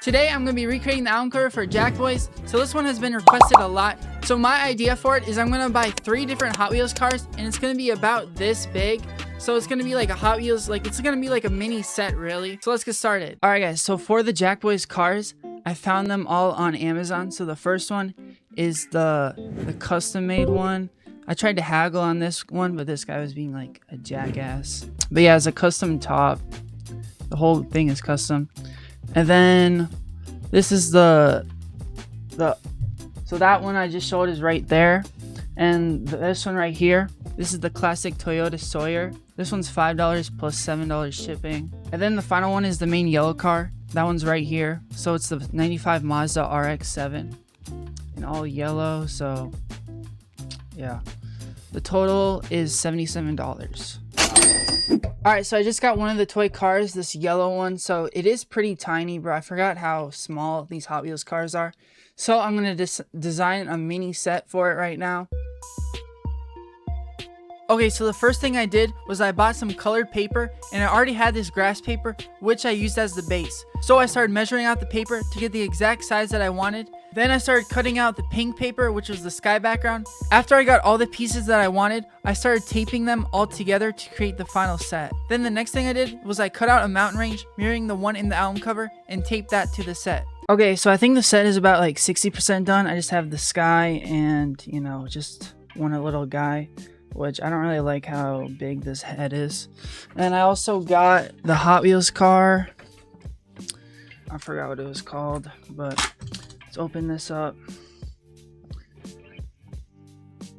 Today I'm going to be recreating the album cover for JACKBOYS. So this one has been requested a lot. So my idea for it is I'm going to buy 3 different Hot Wheels cars, and it's going to be about this big. So it's going to be like a Hot Wheels, like it's going to be like a mini set really. So let's get started. Alright guys, so for the JACKBOYS cars, I found them all on Amazon. So the first one is the custom made one. I tried to haggle on this one, but this guy was being like a jackass. But yeah, it's a custom top. The whole thing is custom. And then this is so that one I just showed is right there. And this one right here, this is the classic Toyota Sawyer. This one's $5 plus $7 shipping. And then the final one is the main yellow car. That one's right here. So it's the 95 Mazda RX-7 in all yellow. So yeah, the total is $77. Alright, so I just got one of the toy cars, this yellow one. So it is pretty tiny, bro. I forgot how small these Hot Wheels cars are. So I'm going to design a mini set for it right now. Okay, so the first thing I did was I bought some colored paper, and I already had this grass paper, which I used as the base. So I started measuring out the paper to get the exact size that I wanted. Then I started cutting out the pink paper, which was the sky background. After I got all the pieces that I wanted, I started taping them all together to create the final set. Then the next thing I did was I cut out a mountain range mirroring the one in the album cover and taped that to the set. Okay, so I think the set is about like 60% done. I just have the sky and, you know, just one little guy, which I don't really like how big this head is. And I also got the Hot Wheels car. I forgot what it was called, but let's open this up.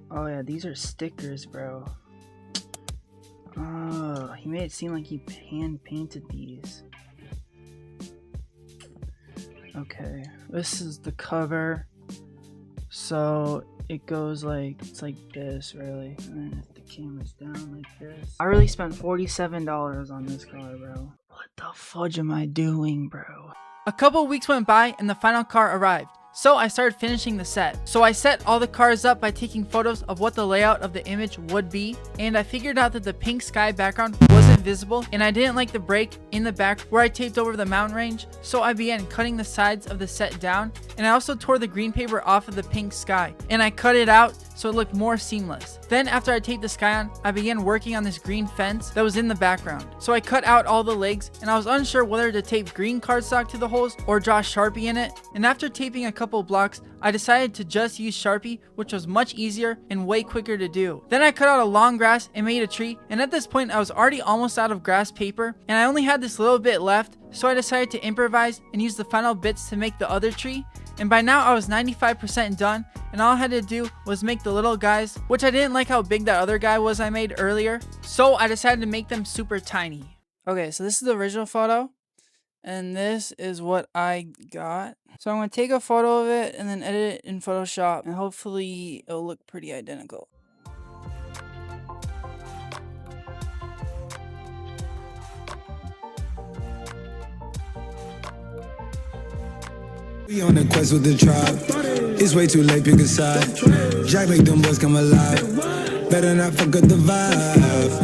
Oh yeah, these are stickers, bro. Oh, he made it seem like he hand painted these. Okay, this is the cover. So it goes like, it's like this really, and then if the camera's down like this. I really spent $47 on this car, bro. What the fudge am I doing, bro? A couple weeks went by and the final car arrived. So I started finishing the set. So I set all the cars up by taking photos of what the layout of the image would be, and I figured out that the pink sky background wasn't visible, and I didn't like the break in the back where I taped over the mountain range. So I began cutting the sides of the set down, and I also tore the green paper off of the pink sky, and I cut it out so it looked more seamless. Then after I taped the sky on, I began working on this green fence that was in the background. So I cut out all the legs, and I was unsure whether to tape green cardstock to the holes or draw Sharpie in it. And after taping a couple blocks, I decided to just use Sharpie, which was much easier and way quicker to do. Then I cut out a long grass and made a tree, and at this point I was already almost out of grass paper, and I only had this little bit left, so I decided to improvise and use the final bits to make the other tree. And by now I was 95% done, and all I had to do was make the little guys, which I didn't like how big that other guy was I made earlier, so I decided to make them super tiny. Okay, so this is the original photo, and this is what I got. So I'm going to take a photo of it and then edit it in Photoshop, and hopefully it'll look pretty identical. We on the quest with the tribe. It's way too late, pick a side. Jack make them boys come alive. Better not fuck up the vibe.